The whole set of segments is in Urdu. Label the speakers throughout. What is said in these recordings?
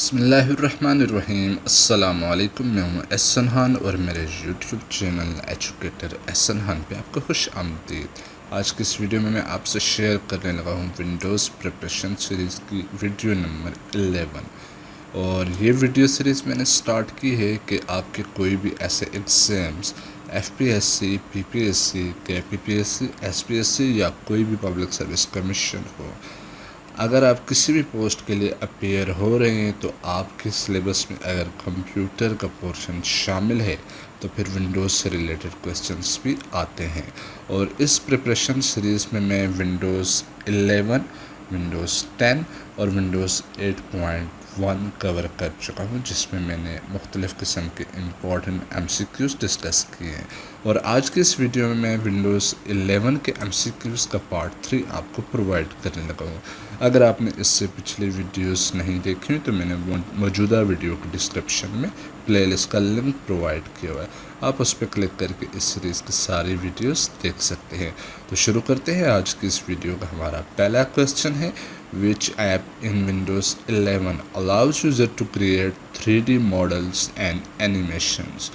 Speaker 1: بسم اللہ الرحمن الرحیم۔ السلام علیکم، میں ہوں احسن خان اور میرے یوٹیوب چینل ایجوکیٹر احسن خان پہ آپ کو خوش آمدید۔ آج کی اس ویڈیو میں آپ سے شیئر کرنے لگا ہوں ونڈوز پریپریشن سیریز کی ویڈیو نمبر 11، اور یہ ویڈیو سیریز میں نے سٹارٹ کی ہے کہ آپ کے کوئی بھی ایسے exams F P S C, P P S C, K P P S C, S P S C یا کوئی بھی پبلک سروس کمیشن ہو، اگر آپ کسی بھی پوسٹ کے لیے اپیئر ہو رہے ہیں تو آپ کے سلیبس میں اگر کمپیوٹر کا پورشن شامل ہے تو پھر ونڈوز سے ریلیٹڈ کوسچنس بھی آتے ہیں۔ اور اس پریپریشن سیریز میں ونڈوز 11، ونڈوز 10 اور ونڈوز 8.1 کور کر چکا ہوں، جس میں نے مختلف قسم کے important M C Qs discuss کیے ہیں۔ اور آج کے اس ویڈیو میں ونڈوز 11 کے ایم سی کیوز کا پارٹ 3 آپ کو پرووائڈ کرنے لگا ہوں۔ اگر آپ نے اس سے پچھلی ویڈیوز نہیں دیکھی تو میں نے موجودہ ویڈیو کی ڈسکرپشن میں پلے لسٹ کا لنک پرووائڈ کیا ہوا ہے، آپ اس پہ کلک کر کے اس سیریز کی ساری ویڈیوز دیکھ سکتے ہیں۔ تو شروع کرتے ہیں آج کی اس ویڈیو کا۔ ہمارا پہلا کوسچن ہے، which app in Windows 11 allows user to create 3D models and animations؟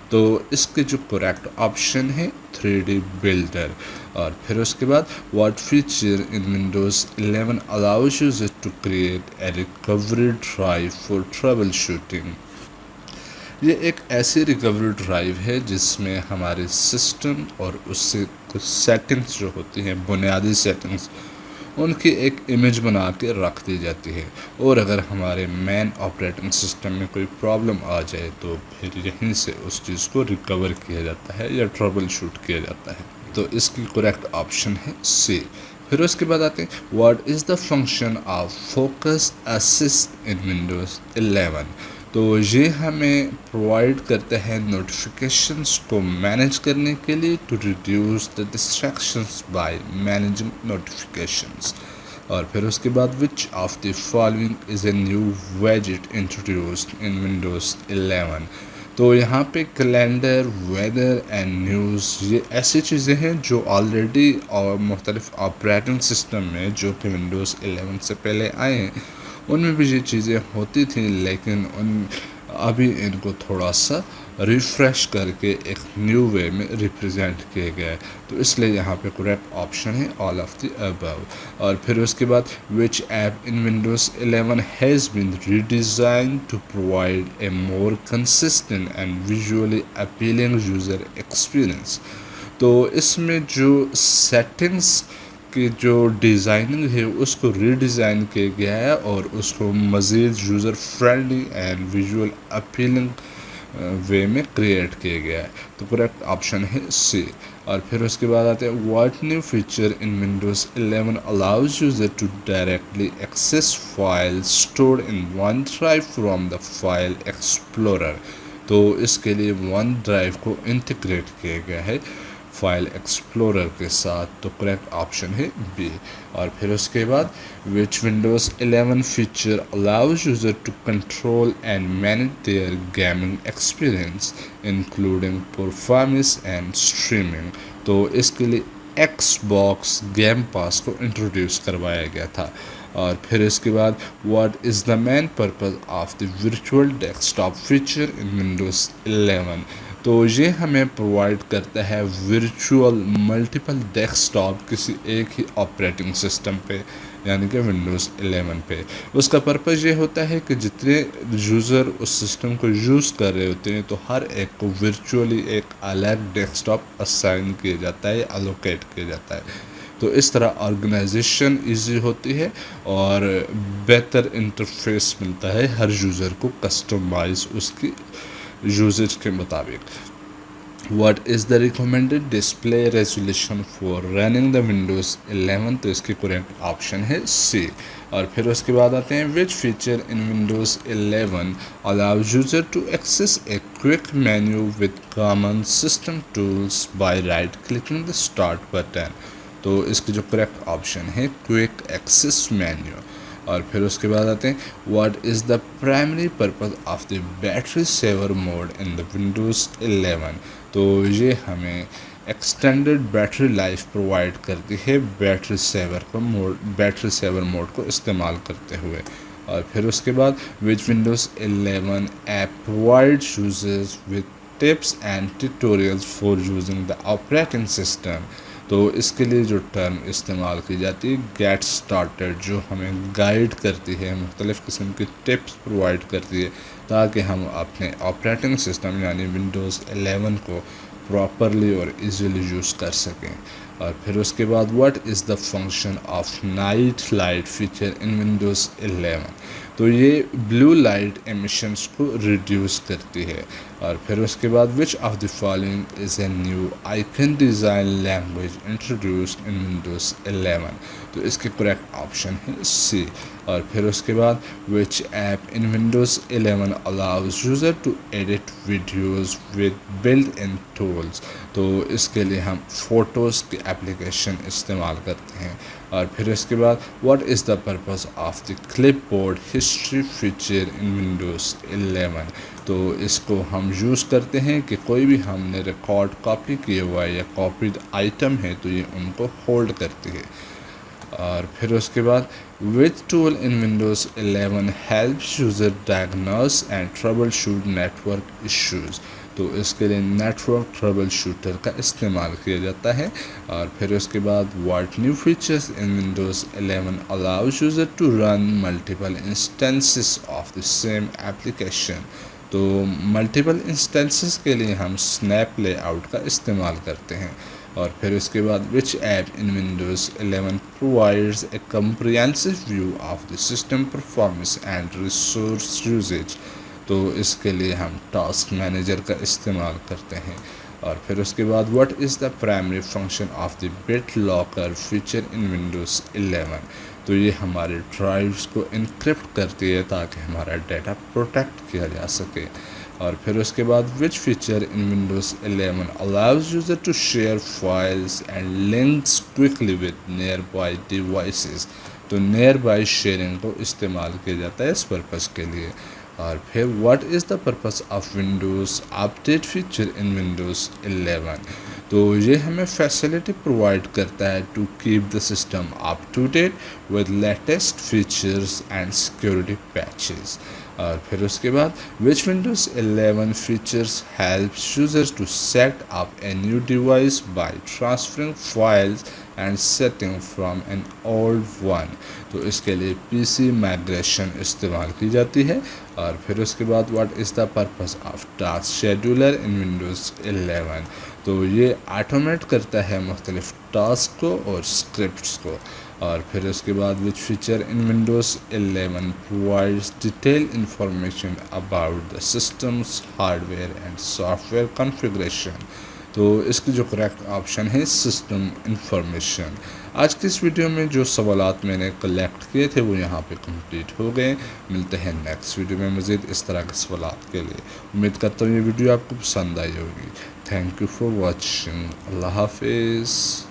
Speaker 1: تو اس کے جو کریکٹ آپشن ہے 3D بلڈر، اور پھر اس کے بعد what feature in Windows 11 allows user to create a recovery drive for troubleshooting؟ یہ ایک ایسی ریکوری ڈرائیو ہے جس میں ہمارے سسٹم اور اس سے کچھ سیٹنگز جو ہوتی ہیں، بنیادی سیٹنگز، ان کی ایک امیج بنا کے رکھ دی جاتی ہے، اور اگر ہمارے مین آپریٹنگ سسٹم میں کوئی پرابلم آ جائے تو پھر یہیں سے اس چیز کو ریکور کیا جاتا ہے یا ٹربل شوٹ کیا جاتا ہے۔ تو اس کی کریکٹ آپشن ہے سی۔ پھر اس کے بعد آتے ہیں what is the function of focus assist in Windows 11؟ تو یہ ہمیں پرووائڈ کرتا ہے نوٹیفیکیشنز کو مینیج کرنے کے لیے، to reduce the distractions by managing notifications. اور پھر اس کے بعد which of the following is a new ویجٹ انٹروڈیوسڈ ان ونڈوز 11؟ تو یہاں پہ کیلنڈر، ویدر اینڈ نیوز، یہ ایسی چیزیں ہیں جو آلریڈی مختلف آپریٹنگ سسٹم میں جو کہ ونڈوز 11 سے پہلے آئے ہیں ان میں بھی یہ چیزیں ہوتی تھیں، لیکن ابھی ان کو تھوڑا سا ریفریش کر کے ایک نیو وے میں ریپرزینٹ کیے گئے، تو اس لیے یہاں پہ کریکٹ آپشن ہے آل آف دی ابو۔ اور پھر اس کے بعد which app in Windows 11 has been redesigned to provide a more consistent and visually appealing user experience? تو اس میں جو سیٹنگز کی جو ڈیزائننگ ہے اس کو ری ڈیزائن کیا گیا ہے اور اس کو مزید user friendly and visual appealing way میں کریٹ کیا گیا ہے، تو کریکٹ آپشن ہے سی۔ اور پھر اس کے بعد آتے ہیں what new feature in Windows 11 allows user to directly access file stored in OneDrive from the file explorer? تو اس کے لیے ون ڈرائیو کو انٹیگریٹ کیا گیا ہے فائل ایکسپلورر کے ساتھ، تو کریکٹ آپشن ہے بی۔ اور پھر اس کے بعد which Windows 11 feature allows user to control and manage their gaming experience including performance and streaming? تو اس کے لیے ایکس باکس گیم پاس کو انٹروڈیوس کروایا گیا تھا۔ اور پھر اس کے بعد what is the main purpose of the virtual desktop feature in Windows 11؟ تو یہ ہمیں پرووائڈ کرتا ہے ورچوئل ملٹیپل ڈیسک ٹاپ کسی ایک ہی آپریٹنگ سسٹم پہ، یعنی کہ ونڈوز 11 پہ۔ اس کا پرپز یہ ہوتا ہے کہ جتنے یوزر اس سسٹم کو یوز کر رہے ہوتے ہیں تو ہر ایک کو ورچوئلی ایک الگ ڈیسک ٹاپ اسائن کیا جاتا ہے، الوکیٹ کیا جاتا ہے، تو اس طرح آرگنائزیشن ایزی ہوتی ہے اور بہتر انٹرفیس ملتا ہے ہر یوزر کو کسٹمائز اس کی یوزیج کے مطابق۔ What is the recommended display resolution for running the Windows 11؟ تو اس کی کریکٹ آپشن ہے سی۔ اور پھر اس کے بعد آتے ہیں which feature in Windows 11 allows user to access a quick menu with common system tools by right clicking the start button? تو اس کی جو کریکٹ آپشن ہے کوئک ایکسیس مینیو۔ اور پھر اس کے بعد آتے ہیں what is the primary purpose of the battery saver mode in the Windows 11؟ تو یہ ہمیں ایکسٹینڈڈ بیٹری لائف پرووائڈ کرتی ہے بیٹری سیور موڈ کو استعمال کرتے ہوئے۔ اور پھر اس کے بعد which Windows 11 app provide users with tips and tutorials for using the operating system. تو اس کے لیے جو ٹرم استعمال کی جاتی ہے گیٹ سٹارٹڈ، جو ہمیں گائیڈ کرتی ہے، مختلف قسم کی ٹپس پرووائڈ کرتی ہے تاکہ ہم اپنے آپریٹنگ سسٹم یعنی ونڈوز 11 کو پراپرلی اور ایزیلی یوز کر سکیں. اور پھر اس کے بعد what is the function of night light feature in Windows 11. تو یہ بلو لائٹ ایمیشنس کو ریڈیوس کرتی ہے. اور پھر اس کے بعد which of the following is a new icon design language introduced in Windows 11. تو اس کے کریکٹ آپشن ہے سی. اور پھر اس کے بعد which app in Windows 11 allows user to edit videos with built in tools. تو اس کے لیے ہم فوٹوز کی اپلیکیشن استعمال کرتے ہیں. اور پھر اس کے بعد what is the purpose of the clip board history feature in Windows 11. تو اس کو ہم یوز کرتے ہیں کہ کوئی بھی ہم نے ریکارڈ کاپی کیے ہوا یا کاپیڈ آئٹم ہے تو یہ ان کو ہولڈ کرتی ہے. اور پھر اس کے بعد which tool in Windows 11 helps user diagnose and troubleshoot network issues. تو اس کے لیے نیٹورک ٹربل شوٹر کا استعمال کیا جاتا ہے. اور پھر اس کے بعد what new features in Windows 11 allows user to run multiple instances of the same application. تو ملٹیپل انسٹنسز کے لیے ہم سنیپ لے آؤٹ کا استعمال کرتے ہیں. اور پھر اس کے بعد which app in Windows 11 provides a comprehensive view of the system performance and resource usage. تو اس کے لیے ہم ٹاسک مینیجر کا استعمال کرتے ہیں. اور پھر اس کے بعد what is the primary function of the but locker feature in Windows 11. تو یہ ہمارے ڈرائیوز کو انکرپٹ کرتی ہے تاکہ ہمارا ڈیٹا پروٹیکٹ کیا جا سکے. اور پھر اس کے بعد which feature in Windows 11 allows user to share files and links quickly with nearby devices. تو نیئر بائی شیئرنگ کو استعمال کیا جاتا ہے اس پرپز کے لیے. اور پھر what is the purpose of Windows update feature in Windows 11. تو یہ ہمیں فیسلٹی پرووائڈ کرتا ہے to keep the system up to date with latest features and security patches. اور پھر اس کے بعد which Windows 11 features helps users to set up a new device by transferring files and setting from an old one. تو اس کے لیے پی سی مائگریشن استعمال کی جاتی ہے. اور پھر اس کے بعد what is the purpose of task scheduler in Windows 11. تو یہ آٹومیٹ کرتا ہے مختلف ٹاسک کو اور اسکرپٹس کو. اور پھر اس کے بعد which feature in Windows 11 provides detail information about the system's hardware and software configuration. تو اس کی جو کریکٹ آپشن ہے سسٹم انفارمیشن. آج کی اس ویڈیو میں جو سوالات میں نے کلیکٹ کیے تھے وہ یہاں پہ کمپلیٹ ہو گئے. ملتے ہیں نیکسٹ ویڈیو میں مزید اس طرح کے سوالات کے لیے. امید کرتا ہوں یہ ویڈیو آپ کو پسند آئی ہوگی. Thank you for watching. اللہ حافظ.